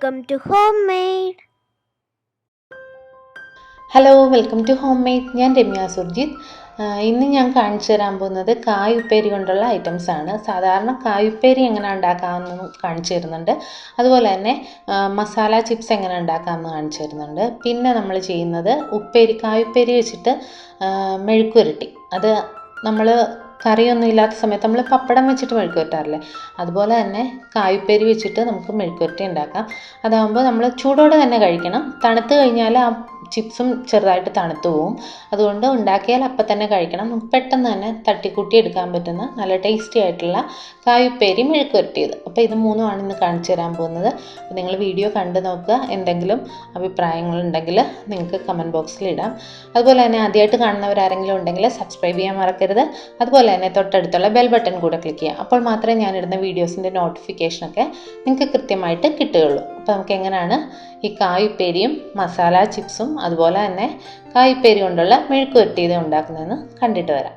Welcome to Homemade. Hello welcome to Homemade. ഞാൻ രമ്യ സുർജിത്ത്. ഇന്ന് ഞാൻ കാണിച്ചു തരാൻ പോകുന്നത് കായുപ്പേരി കൊണ്ടുള്ള ഐറ്റംസാണ്. സാധാരണ കായുപ്പേരി എങ്ങനെ ഉണ്ടാക്കാമെന്ന് കാണിച്ചു തരുന്നുണ്ട്. അതുപോലെ തന്നെ മസാല ചിപ്സ് എങ്ങനെ ഉണ്ടാക്കാമെന്ന് കാണിച്ചു തരുന്നുണ്ട്. പിന്നെ നമ്മൾ ചെയ്യുന്നത് കായുപ്പേരി വെച്ചിട്ട് മെഴുക്കുവരട്ടി. അത് നമ്മൾ കറിയൊന്നും ഇല്ലാത്ത സമയത്ത് നമ്മൾ പപ്പടം വെച്ചിട്ട് മെഴുക്ക് വരട്ടാറില്ലേ, അതുപോലെ തന്നെ കായുപ്പേരി വെച്ചിട്ട് നമുക്ക് മെഴുക്കുവരട്ടി ഉണ്ടാക്കാം. അതാകുമ്പോൾ നമ്മൾ ചൂടോടെ തന്നെ കഴിക്കണം. തണുത്ത് കഴിഞ്ഞാൽ ആ ചിപ്സും ചെറുതായിട്ട് തണുത്തു പോവും. അതുകൊണ്ട് ഉണ്ടാക്കിയാൽ അപ്പം തന്നെ കഴിക്കണം. നമുക്ക് പെട്ടെന്ന് തന്നെ തട്ടിക്കൂട്ടി എടുക്കാൻ പറ്റുന്ന നല്ല ടേസ്റ്റി ആയിട്ടുള്ള കായുപ്പേരി മെഴുക്കുവരട്ടിയത്. അപ്പോൾ ഇത് മൂന്നുമാണ് ഇന്ന് കാണിച്ചു തരാൻ പോകുന്നത്. അപ്പോൾ നിങ്ങൾ വീഡിയോ കണ്ടു നോക്കുക. എന്തെങ്കിലും അഭിപ്രായങ്ങളുണ്ടെങ്കിൽ നിങ്ങൾക്ക് കമൻറ്റ് ബോക്സിൽ ഇടാം. അതുപോലെ തന്നെ ആദ്യമായിട്ട് കാണുന്നവരാരെങ്കിലും ഉണ്ടെങ്കിൽ സബ്സ്ക്രൈബ് ചെയ്യാൻ മറക്കരുത്. അതുപോലെ തന്നെ തൊട്ടടുത്തുള്ള ബെൽ ബട്ടൺ കൂടെ ക്ലിക്ക് ചെയ്യുക. അപ്പോൾ മാത്രമേ ഞാനിടുന്ന വീഡിയോസിൻ്റെ നോട്ടിഫിക്കേഷനൊക്കെ നിങ്ങൾക്ക് കൃത്യമായിട്ട് കിട്ടുകയുള്ളൂ. അപ്പോൾ നമുക്ക് എങ്ങനെയാണ് ഈ കായുപ്പേരിയും മസാല ചിപ്സും അതുപോലെ തന്നെ കായുപ്പേരി കൊണ്ടുള്ള മെഴുക്കുവരട്ടിയത് ഉണ്ടാക്കുന്നതെന്ന് കണ്ടിട്ട് വരാം.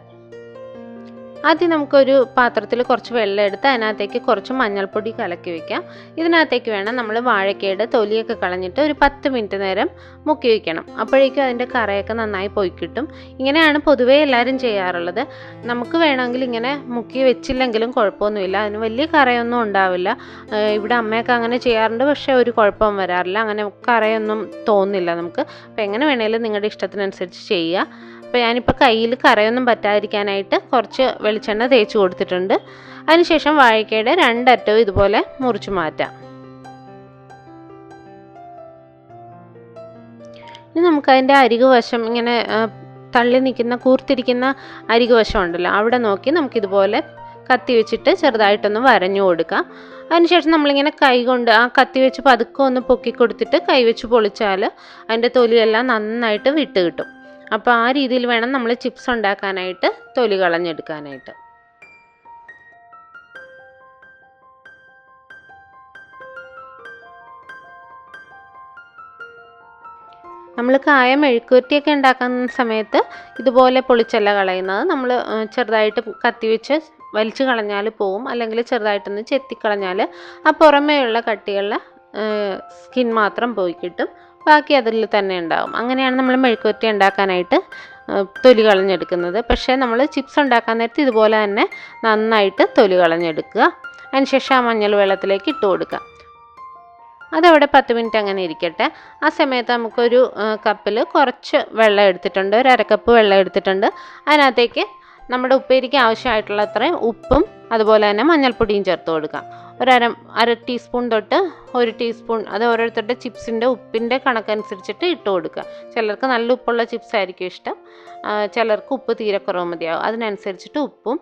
ആദ്യം നമുക്കൊരു പാത്രത്തിൽ കുറച്ച് വെള്ളം എടുത്ത് അതിനകത്തേക്ക് കുറച്ച് മഞ്ഞൾപ്പൊടി കലക്കി വയ്ക്കാം. ഇതിനകത്തേക്ക് വേണം നമ്മൾ വാഴക്കയുടെ തൊലിയൊക്കെ കളഞ്ഞിട്ട് ഒരു 10 മിനിറ്റ് നേരം മുക്കി വയ്ക്കണം. അപ്പോഴേക്കും അതിൻ്റെ കറയൊക്കെ നന്നായി പോയി കിട്ടും. ഇങ്ങനെയാണ് പൊതുവേ എല്ലാവരും ചെയ്യാറുള്ളത്. നമുക്ക് വേണമെങ്കിൽ ഇങ്ങനെ മുക്കി വെച്ചില്ലെങ്കിലും കുഴപ്പമൊന്നുമില്ല, അതിന് വലിയ കറയൊന്നും ഉണ്ടാവില്ല. ഇവിടെ അമ്മയൊക്കെ അങ്ങനെ ചെയ്യാറുണ്ട്, പക്ഷേ ഒരു കുഴപ്പവും വരാറില്ല. അങ്ങനെ കറയൊന്നും തോന്നില്ല നമുക്ക്. അപ്പോൾ എങ്ങനെ വേണമെങ്കിലും നിങ്ങളുടെ ഇഷ്ടത്തിനനുസരിച്ച് ചെയ്യുക. അപ്പോൾ ഞാനിപ്പോൾ കയ്യിൽ കറയൊന്നും പറ്റാതിരിക്കാനായിട്ട് കുറച്ച് വെളിച്ചെണ്ണ തേച്ച് കൊടുത്തിട്ടുണ്ട്. അതിനുശേഷം വാഴക്കയുടെ രണ്ടറ്റവും ഇതുപോലെ മുറിച്ച് മാറ്റാം. ഇനി നമുക്കതിൻ്റെ അരികു വശം ഇങ്ങനെ തള്ളി നിൽക്കുന്ന കൂർത്തിരിക്കുന്ന അരികു വശം ഉണ്ടല്ലോ, അവിടെ നോക്കി നമുക്കിതുപോലെ കത്തി വെച്ചിട്ട് ചെറുതായിട്ടൊന്ന് വരഞ്ഞു കൊടുക്കാം. അതിനുശേഷം നമ്മളിങ്ങനെ കൈ കൊണ്ട് ആ കത്തി വെച്ച് പതുക്കെ ഒന്ന് പൊക്കി കൊടുത്തിട്ട് കൈ വെച്ച് പൊളിച്ചാൽ അതിൻ്റെ തൊലിയെല്ലാം നന്നായിട്ട് വിട്ട് കിട്ടും. അപ്പോൾ ആ രീതിയിൽ വേണം നമ്മൾ ചിപ്സ് ഉണ്ടാക്കാനായിട്ട്, തൊലി കളഞ്ഞെടുക്കാനായിട്ട്. നമ്മൾ കായ മെഴുക്കുവരട്ടിയൊക്കെ ഉണ്ടാക്കുന്ന സമയത്ത് ഇതുപോലെ പൊളിച്ചല്ല കളയുന്നത്. നമ്മൾ ചെറുതായിട്ട് കത്തി വെച്ച് വലിച്ചു കളഞ്ഞാൽ പോവും, അല്ലെങ്കിൽ ചെറുതായിട്ടൊന്ന് ചെത്തിക്കളഞ്ഞാൽ ആ പുറമേയുള്ള കട്ടിയുള്ള സ്കിൻ മാത്രം പോയി കിട്ടും. ബാക്കി അതിൽ തന്നെ ഉണ്ടാവും. അങ്ങനെയാണ് നമ്മൾ മെഴുക്കുവരട്ടി ഉണ്ടാക്കാനായിട്ട് തൊലി കളഞ്ഞെടുക്കുന്നത്. പക്ഷേ നമ്മൾ ചിപ്സ് ഉണ്ടാക്കാൻ നേരത്ത് ഇതുപോലെ തന്നെ നന്നായിട്ട് തൊലി കളഞ്ഞെടുക്കുക. അതിനുശേഷം ആ മഞ്ഞൾ വെള്ളത്തിലേക്ക് ഇട്ട് കൊടുക്കുക. അതവിടെ 10 മിനിറ്റ് അങ്ങനെ ഇരിക്കട്ടെ. ആ സമയത്ത് നമുക്കൊരു കപ്പിൽ കുറച്ച് വെള്ളം എടുത്തിട്ടുണ്ട്, ഒരു അരക്കപ്പ് വെള്ളം എടുത്തിട്ടുണ്ട്. അതിനകത്തേക്ക് നമ്മുടെ ഉപ്പേരിക്ക് ആവശ്യമായിട്ടുള്ള അത്രയും ഉപ്പും അതുപോലെ തന്നെ മഞ്ഞൾപ്പൊടിയും ചേർത്ത് കൊടുക്കാം. അര ടീസ്പൂൺ തൊട്ട് 1 ടീസ്പൂൺ, അത് ഓരോരുത്തരുടെ ചിപ്സിൻ്റെ ഉപ്പിൻ്റെ കണക്കനുസരിച്ചിട്ട് ഇട്ട് കൊടുക്കുക. ചിലർക്ക് നല്ല ഉപ്പുള്ള ചിപ്സ് ആയിരിക്കും ഇഷ്ടം, ചിലർക്ക് ഉപ്പ് തീരെ കുറവ് മതിയാവും. അതിനനുസരിച്ചിട്ട് ഉപ്പും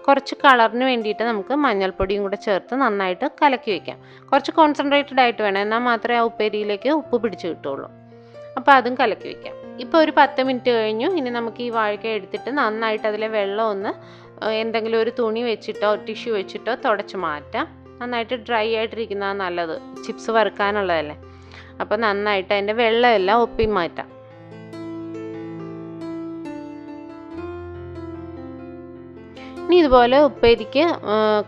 കുറച്ച് കളറിന് വേണ്ടിയിട്ട് നമുക്ക് മഞ്ഞൾപ്പൊടിയും കൂടെ ചേർത്ത് നന്നായിട്ട് കലക്കി വയ്ക്കാം. കുറച്ച് കോൺസെൻട്രേറ്റഡ് ആയിട്ട് വേണം, എന്നാൽ മാത്രമേ ആ ഉപ്പേരിയിലേക്ക് ഉപ്പ് പിടിച്ച് കിട്ടുള്ളൂ. അപ്പോൾ അതും കലക്കി വയ്ക്കാം. ഇപ്പോൾ ഒരു 10 മിനിറ്റ് കഴിഞ്ഞു. ഇനി നമുക്ക് ഈ വാഴക്ക എടുത്തിട്ട് നന്നായിട്ട് അതിലെ വെള്ളം ഒന്ന് എന്തെങ്കിലും ഒരു തുണി വെച്ചിട്ടോ ടിഷ്യൂ വെച്ചിട്ടോ തുടച്ച് മാറ്റാം. നന്നായിട്ട് ഡ്രൈ ആയിട്ടിരിക്കുന്നതാണ് നല്ലത്, ചിപ്സ് വറുക്കാനുള്ളതല്ലേ. അപ്പോൾ നന്നായിട്ട് അതിൻ്റെ വെള്ളമെല്ലാം ഒപ്പി മാറ്റാം. ഇനി ഇതുപോലെ ഉപ്പേരിക്ക്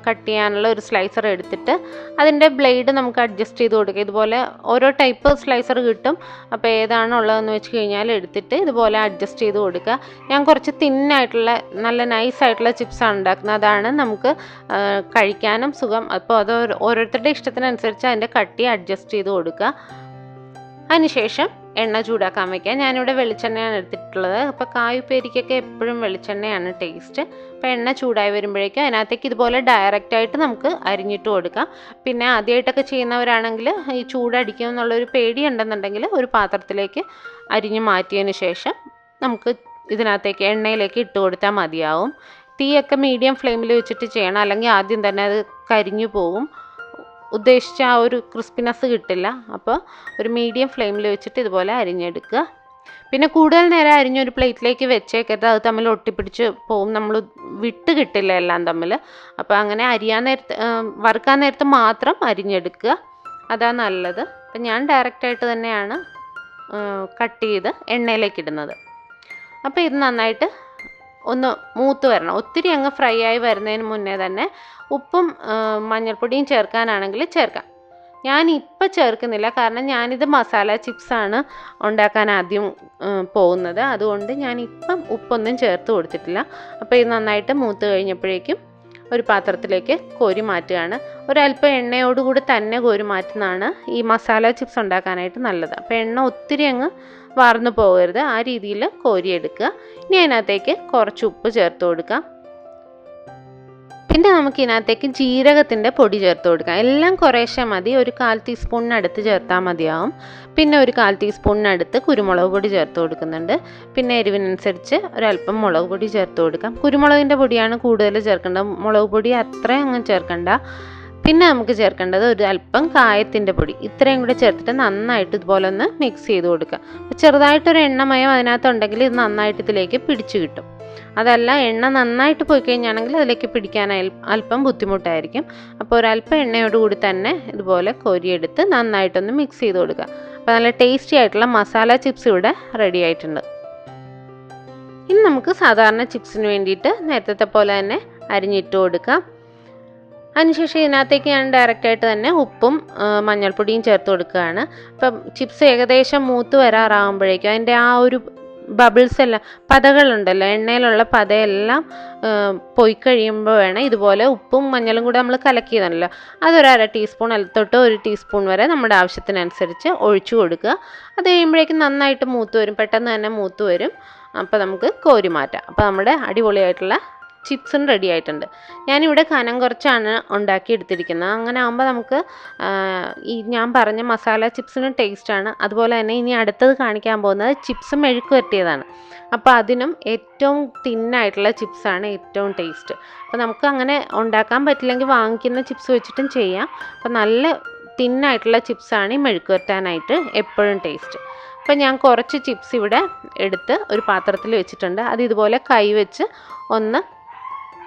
കട്ട് ചെയ്യാനുള്ള ഒരു സ്ലൈസർ എടുത്തിട്ട് അതിൻ്റെ ബ്ലേഡ് നമുക്ക് അഡ്ജസ്റ്റ് ചെയ്ത് കൊടുക്കുക. ഇതുപോലെ ഓരോ ടൈപ്പ് സ്ലൈസർ കിട്ടും. അപ്പോൾ ഏതാണോ ഉള്ളതെന്ന് വെച്ച് കഴിഞ്ഞാൽ എടുത്തിട്ട് ഇതുപോലെ അഡ്ജസ്റ്റ് ചെയ്ത് കൊടുക്കുക. ഞാൻ കുറച്ച് തിന്നായിട്ടുള്ള നല്ല നൈസായിട്ടുള്ള ചിപ്സാണ് ഉണ്ടാക്കുന്നത്, അതാണ് നമുക്ക് കഴിക്കാനും സുഖം. അപ്പോൾ അത് ഓരോരുത്തരുടെ ഇഷ്ടത്തിനനുസരിച്ച് അതിൻ്റെ കട്ടി അഡ്ജസ്റ്റ് ചെയ്ത് കൊടുക്കുക. അതിനുശേഷം എണ്ണ ചൂടാക്കാൻ വയ്ക്കാം. ഞാനിവിടെ വെളിച്ചെണ്ണയാണ് എടുത്തിട്ടുള്ളത്. അപ്പോൾ കായുപ്പേരിക്കൊക്കെ എപ്പോഴും വെളിച്ചെണ്ണയാണ് ടേസ്റ്റ്. അപ്പോൾ എണ്ണ ചൂടായി വരുമ്പോഴേക്കും അതിനകത്തേക്ക് ഇതുപോലെ ഡയറക്റ്റായിട്ട് നമുക്ക് അരിഞ്ഞിട്ട് കൊടുക്കാം. പിന്നെ ആദ്യമായിട്ടൊക്കെ ചെയ്യുന്നവരാണെങ്കിൽ ഈ ചൂടടിക്കും എന്നുള്ളൊരു പേടി ഉണ്ടെന്നുണ്ടെങ്കിൽ ഒരു പാത്രത്തിലേക്ക് അരിഞ്ഞ് മാറ്റിയതിന് ശേഷം നമുക്ക് ഇതിനകത്തേക്ക് എണ്ണയിലേക്ക് ഇട്ട് കൊടുത്താൽ മതിയാവും. തീയൊക്കെ മീഡിയം ഫ്ലെയിമിൽ വെച്ചിട്ട് ചെയ്യണം, അല്ലെങ്കിൽ ആദ്യം തന്നെ അത് കരിഞ്ഞു പോവും, ഉദ്ദേശിച്ച ആ ഒരു ക്രിസ്പിനെസ് കിട്ടില്ല. അപ്പോൾ ഒരു മീഡിയം ഫ്ലെയിമിൽ വെച്ചിട്ട് ഇതുപോലെ അരിഞ്ഞെടുക്കുക. പിന്നെ കൂടുതൽ നേരം അരിഞ്ഞൊരു പ്ലേറ്റിലേക്ക് വെച്ചേക്കരുത്, അത് തമ്മിൽ ഒട്ടിപ്പിടിച്ച് പോവും, നമ്മൾ വിട്ട് കിട്ടില്ല എല്ലാം തമ്മിൽ. അപ്പോൾ അങ്ങനെ വറുക്കാൻ നേരത്ത് മാത്രം അരിഞ്ഞെടുക്കുക, അതാണ് നല്ലത്. അപ്പം ഞാൻ ഡയറക്റ്റായിട്ട് തന്നെയാണ് കട്ട് ചെയ്ത് എണ്ണയിലേക്ക് ഇടുന്നത്. അപ്പോൾ ഇത് നന്നായിട്ട് ഒന്ന് മൂത്ത് വരണം. ഒത്തിരി അങ്ങ് ഫ്രൈ ആയി വരുന്നതിന് മുന്നേ തന്നെ ഉപ്പും മഞ്ഞൾപ്പൊടിയും ചേർക്കാനാണെങ്കിൽ ചേർക്കാം. ഞാനിപ്പോൾ ചേർക്കുന്നില്ല, കാരണം ഞാനിത് മസാല ചിപ്സാണ് ഉണ്ടാക്കാൻ ആദ്യം പോകുന്നത്. അതുകൊണ്ട് ഞാനിപ്പം ഉപ്പൊന്നും ചേർത്ത് കൊടുത്തിട്ടില്ല. അപ്പോൾ ഇത് നന്നായിട്ട് മൂത്ത് കഴിഞ്ഞപ്പോഴേക്കും ഒരു പാത്രത്തിലേക്ക് കോരി മാറ്റുകയാണ്. ഒരല്പം എണ്ണയോടുകൂടി തന്നെ കോരി മാറ്റുന്നതാണ് ഈ മസാല ചിപ്സ് ഉണ്ടാക്കാനായിട്ട് നല്ലത്. അപ്പോൾ എണ്ണ ഒത്തിരി അങ്ങ് വാർന്നു പോകരുത്, ആ രീതിയിൽ കോരിയെടുക്കുക. ഇനി അതിനകത്തേക്ക് കുറച്ച് ഉപ്പ് ചേർത്ത് കൊടുക്കാം. പിന്നെ നമുക്ക് ഇതിനകത്തേക്ക് ജീരകത്തിൻ്റെ പൊടി ചേർത്ത് കൊടുക്കാം. എല്ലാം കുറേശ്ശെ മതി, ഒരു 1/4 ടീസ്പൂണിനടുത്ത് ചേർത്താൽ മതിയാവും. പിന്നെ ഒരു 1/4 ടീസ്പൂണിനടുത്ത് കുരുമുളക് പൊടി ചേർത്ത് കൊടുക്കുന്നുണ്ട്. പിന്നെ എരിവിനനുസരിച്ച് ഒരല്പം മുളക് പൊടി ചേർത്ത് കൊടുക്കാം. കുരുമുളകിൻ്റെ പൊടിയാണ് കൂടുതൽ ചേർക്കേണ്ടത്, മുളക് പൊടി അത്രയും അങ്ങ് ചേർക്കണ്ട. പിന്നെ നമുക്ക് ചേർക്കേണ്ടത് ഒരു അല്പം കായത്തിൻ്റെ പൊടി. ഇത്രയും കൂടെ ചേർത്തിട്ട് നന്നായിട്ട് ഇതുപോലെ ഒന്ന് മിക്സ് ചെയ്ത് കൊടുക്കുക. ചെറുതായിട്ടൊരു എണ്ണമയം അതിനകത്തുണ്ടെങ്കിൽ ഇത് നന്നായിട്ട് ഇതിലേക്ക് പിടിച്ചു കിട്ടും. അതല്ല, എണ്ണ നന്നായിട്ട് പോയി കഴിഞ്ഞാണെങ്കിൽ അതിലേക്ക് പിടിക്കാൻ അല്പം ബുദ്ധിമുട്ടായിരിക്കും. അപ്പോൾ ഒരല്പം എണ്ണയോടുകൂടി തന്നെ ഇതുപോലെ കോരിയെടുത്ത് നന്നായിട്ടൊന്ന് മിക്സ് ചെയ്ത് കൊടുക്കുക. അപ്പോൾ നല്ല ടേസ്റ്റി ആയിട്ടുള്ള മസാല ചിപ്സ് ഇവിടെ റെഡി ആയിട്ടുണ്ട്. ഇനി നമുക്ക് സാധാരണ ചിപ്സിന് വേണ്ടിയിട്ട് നേരത്തെ പോലെ തന്നെ അരിഞ്ഞിട്ട് കൊടുക്കാം. അതിനുശേഷം ഇതിനകത്തേക്ക് ഞാൻ ഡയറക്റ്റായിട്ട് തന്നെ ഉപ്പും മഞ്ഞൾപ്പൊടിയും ചേർത്ത് കൊടുക്കുകയാണ്. അപ്പം ചിപ്സ് ഏകദേശം മൂത്ത് വരാറാകുമ്പോഴേക്കും അതിൻ്റെ ആ ഒരു ബബിൾസ് എല്ലാം, പതകളുണ്ടല്ലോ, എണ്ണയിലുള്ള പതയെല്ലാം പോയി കഴിയുമ്പോൾ വേണം ഇതുപോലെ ഉപ്പും മഞ്ഞളും കൂടെ നമ്മൾ കലക്കിയതാണല്ലോ, അതൊരു 1/2 ടീസ്പൂൺ തൊട്ട് 1 ടീസ്പൂൺ വരെ നമ്മുടെ ആവശ്യത്തിനനുസരിച്ച് ഒഴിച്ചു കൊടുക്കുക. അത് കഴിയുമ്പോഴേക്കും നന്നായിട്ട് മൂത്ത് വരും, പെട്ടെന്ന് തന്നെ മൂത്ത് വരും. അപ്പോൾ നമുക്ക് കോരി മാറ്റാം. അപ്പോൾ നമ്മുടെ അടിപൊളിയായിട്ടുള്ള ചിപ്സും റെഡി ആയിട്ടുണ്ട്. ഞാനിവിടെ കനം കുറച്ചാണ് ഉണ്ടാക്കി എടുത്തിരിക്കുന്നത്. അങ്ങനെ ആകുമ്പോൾ നമുക്ക് ഈ ഞാൻ പറഞ്ഞ മസാല ചിപ്സിനും ടേസ്റ്റാണ്. അതുപോലെ തന്നെ ഇനി അടുത്തത് കാണിക്കാൻ പോകുന്നത് ചിപ്സ് മെഴുക്ക് വരട്ടിയതാണ്. അപ്പോൾ അതിനും ഏറ്റവും തിന്നായിട്ടുള്ള ചിപ്സാണ് ഏറ്റവും ടേസ്റ്റ്. അപ്പോൾ നമുക്ക് അങ്ങനെ ഉണ്ടാക്കാൻ പറ്റില്ലെങ്കിൽ വാങ്ങിക്കുന്ന ചിപ്സ് വെച്ചിട്ടും ചെയ്യാം. അപ്പോൾ നല്ല തിന്നായിട്ടുള്ള ചിപ്സാണ് ഈ മെഴുക്ക് വരട്ടാനായിട്ട് എപ്പോഴും ടേസ്റ്റ്. അപ്പോൾ ഞാൻ കുറച്ച് ചിപ്സ് ഇവിടെ എടുത്ത് ഒരു പാത്രത്തിൽ വെച്ചിട്ടുണ്ട്. അത് ഇതുപോലെ കൈ വെച്ച് ഒന്ന്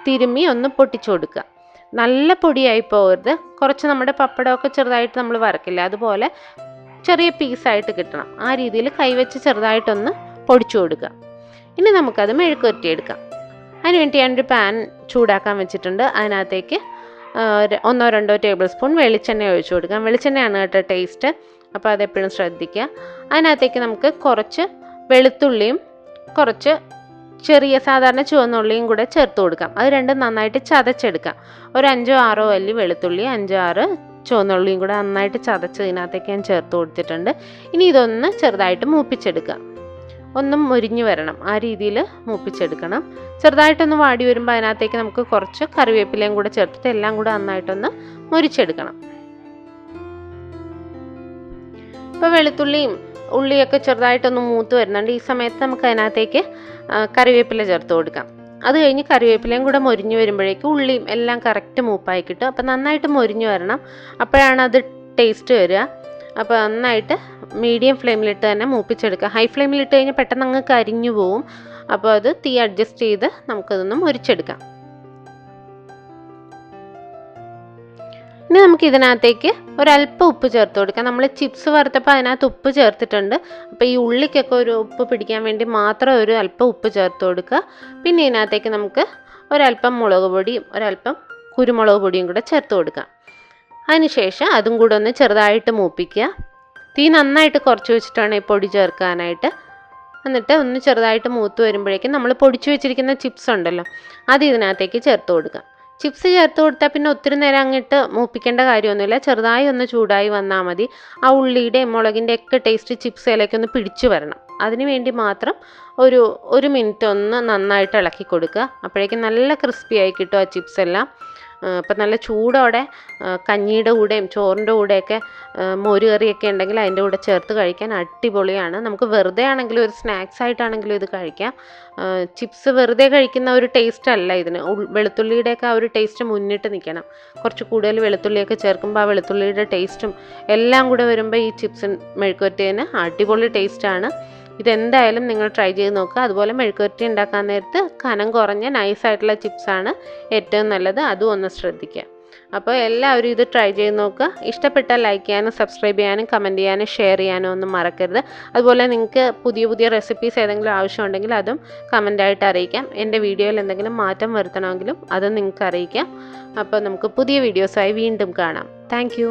തിരുമ്മി ഒന്ന് പൊട്ടിച്ചു കൊടുക്കുക. നല്ല പൊടിയായി പോകരുത്, കുറച്ച് നമ്മുടെ പപ്പടമൊക്കെ ചെറുതായിട്ട് നമ്മൾ വറക്കില്ല, അതുപോലെ ചെറിയ പീസായിട്ട് കിട്ടണം. ആ രീതിയിൽ കൈവച്ച് ചെറുതായിട്ടൊന്ന് പൊടിച്ചു കൊടുക്കുക. ഇനി നമുക്കത് മെഴുക്ക് വരട്ടിയെടുക്കാം. അതിനുവേണ്ടി ഞാനൊരു പാൻ ചൂടാക്കാൻ വെച്ചിട്ടുണ്ട്. അതിനകത്തേക്ക് 1-2 ടേബിൾ സ്പൂൺ വെളിച്ചെണ്ണ ഒഴിച്ചു കൊടുക്കാം. വെളിച്ചെണ്ണയാണ് കേട്ടോ ടേസ്റ്റ്, അപ്പോൾ അതെപ്പോഴും ശ്രദ്ധിക്കുക. അതിനകത്തേക്ക് നമുക്ക് കുറച്ച് വെളുത്തുള്ളിയും കുറച്ച് ചെറിയ സാധാരണ ചുവന്നുള്ളിയും കൂടെ ചേർത്ത് കൊടുക്കാം. അത് രണ്ടും നന്നായിട്ട് ചതച്ചെടുക്കാം. ഒരു 5-6 അല്ലി വെളുത്തുള്ളി, 5-6 ചുവന്നുള്ളിയും കൂടെ നന്നായിട്ട് ചതച്ച് ഇതിനകത്തേക്ക് ഞാൻ ചേർത്ത് കൊടുത്തിട്ടുണ്ട്. ഇനി ഇതൊന്ന് ചെറുതായിട്ട് മൂപ്പിച്ചെടുക്കുക. ഒന്നും മുരിഞ്ഞു വരണം, ആ രീതിയിൽ മൂപ്പിച്ചെടുക്കണം. ചെറുതായിട്ടൊന്ന് വാടി വരുമ്പോൾ അതിനകത്തേക്ക് നമുക്ക് കുറച്ച് കറിവേപ്പിലയും കൂടെ ചേർത്തിട്ട് എല്ലാം കൂടെ നന്നായിട്ടൊന്ന് മുരിച്ചെടുക്കണം. ഇപ്പോൾ വെളുത്തുള്ളിയും ഉള്ളിയൊക്കെ ചെറുതായിട്ടൊന്ന് മൂത്ത് വരുന്നുണ്ട്. ഈ സമയത്ത് നമുക്ക് അതിനകത്തേക്ക് കറിവേപ്പില ചേർത്ത് കൊടുക്കാം. അത് കഴിഞ്ഞ് കറിവേപ്പിലയും കൂടെ മൊരിഞ്ഞു വരുമ്പോഴേക്കും ഉള്ളിയും എല്ലാം കറക്റ്റ് മൂപ്പായി കിട്ടും. അപ്പോൾ നന്നായിട്ട് മൊരിഞ്ഞു വരണം, അപ്പോഴാണ് അത് ടേസ്റ്റ് വരിക. അപ്പോൾ നന്നായിട്ട് മീഡിയം ഫ്ലെയിമിലിട്ട് തന്നെ മൂപ്പിച്ചെടുക്കുക. ഹൈ ഫ്ലെയിമിലിട്ട് കഴിഞ്ഞാൽ പെട്ടെന്ന് അങ്ങ് കരിഞ്ഞു പോവും. അപ്പോൾ അത് തീ അഡ്ജസ്റ്റ് ചെയ്ത് നമുക്കതൊന്ന് മുരിച്ചെടുക്കാം. ഇനി നമുക്ക് ഇതിനകത്തേക്ക് ഒരല്പം ഉപ്പ് ചേർത്ത് കൊടുക്കാം. നമ്മൾ ചിപ്സ് വറുത്തപ്പോൾ അതിനകത്ത് ഉപ്പ് ചേർത്തിട്ടുണ്ട്. അപ്പോൾ ഈ ഉള്ളിക്കൊക്കെ ഒരു ഉപ്പ് പിടിക്കാൻ വേണ്ടി മാത്രം ഒരു അല്പം ഉപ്പ് ചേർത്ത് കൊടുക്കുക. പിന്നെ ഇതിനകത്തേക്ക് നമുക്ക് ഒരല്പം മുളക് പൊടിയും ഒരല്പം കുരുമുളക് പൊടിയും കൂടെ ചേർത്ത് കൊടുക്കാം. അതിനുശേഷം അതും കൂടെ ഒന്ന് ചെറുതായിട്ട് മൂപ്പിക്കുക. തീ നന്നായിട്ട് കുറച്ച് വെച്ചിട്ടാണ് ഈ പൊടി ചേർക്കാനായിട്ട്. എന്നിട്ട് ഒന്ന് ചെറുതായിട്ട് മൂത്ത് വരുമ്പോഴേക്കും നമ്മൾ പൊടിച്ചു വെച്ചിരിക്കുന്ന ചിപ്സ് ഉണ്ടല്ലോ, അത് ഇതിനകത്തേക്ക് ചേർത്ത് കൊടുക്കാം. ചിപ്സ് ചേർത്ത് കൊടുത്താൽ പിന്നെ ഒത്തിരി നേരം അങ്ങിട്ട് മൂപ്പിക്കേണ്ട കാര്യമൊന്നുമില്ല, ചെറുതായി ഒന്ന് ചൂടായി വന്നാൽ മതി. ആ ഉള്ളിയുടെയും മുളകിൻ്റെ ഒക്കെ ടേസ്റ്റ് ചിപ്സിലേക്ക് ഒന്ന് പിടിച്ചു വരണം. അതിന് വേണ്ടി മാത്രം ഒരു മിനിറ്റ് ഒന്ന് നന്നായിട്ട് ഇളക്കി കൊടുക്കുക. അപ്പോഴേക്കും നല്ല ക്രിസ്പി ആയി കിട്ടും ആ ചിപ്സ് എല്ലാം. അപ്പം നല്ല ചൂടോടെ കഞ്ഞിയുടെ കൂടെയും ചോറിൻ്റെ കൂടെയൊക്കെ മോര് കറിയൊക്കെ ഉണ്ടെങ്കിൽ അതിൻ്റെ കൂടെ ചേർത്ത് കഴിക്കാൻ അടിപൊളിയാണ്. നമുക്ക് വെറുതെ ആണെങ്കിലും ഒരു സ്നാക്സ് ആയിട്ടാണെങ്കിലും ഇത് കഴിക്കാം. ചിപ്സ് വെറുതെ കഴിക്കുന്ന ഒരു ടേസ്റ്റ് അല്ല ഇതിന്. വെളുത്തുള്ളിയുടെയൊക്കെ ആ ഒരു ടേസ്റ്റ് മുന്നിട്ട് നിൽക്കണം. കുറച്ച് കൂടുതൽ വെളുത്തുള്ളിയൊക്കെ ചേർക്കുമ്പോൾ ആ വെളുത്തുള്ളിയുടെ ടേസ്റ്റും എല്ലാം കൂടെ വരുമ്പോൾ ഈ ചിപ്സ് മെഴുക്കുവരട്ടിന് അടിപൊളി ടേസ്റ്റാണ്. ഇതെന്തായാലും നിങ്ങൾ ട്രൈ ചെയ്ത് നോക്കുക. അതുപോലെ മെഴുക്കുവരട്ടി ഉണ്ടാക്കാൻ നേരത്ത് കനം കുറഞ്ഞ നൈസായിട്ടുള്ള ചിപ്സാണ് ഏറ്റവും നല്ലത്, അതും ഒന്ന് ശ്രദ്ധിക്കുക. അപ്പോൾ എല്ലാവരും ഇത് ട്രൈ ചെയ്ത് നോക്കുക. ഇഷ്ടപ്പെട്ടാൽ ലൈക്ക് ചെയ്യാനും സബ്സ്ക്രൈബ് ചെയ്യാനും കമൻറ്റ് ചെയ്യാനും ഷെയർ ചെയ്യാനും ഒന്നും മറക്കരുത്. അതുപോലെ നിങ്ങൾക്ക് പുതിയ റെസിപ്പീസ് ഏതെങ്കിലും ആവശ്യമുണ്ടെങ്കിൽ അതും കമൻറ്റായിട്ട് അറിയിക്കാം. എൻ്റെ വീഡിയോയിൽ എന്തെങ്കിലും മാറ്റം വരുത്തണമെങ്കിലും അതും നിങ്ങൾക്ക് അറിയിക്കാം. അപ്പോൾ നമുക്ക് പുതിയ വീഡിയോസായി വീണ്ടും കാണാം. താങ്ക്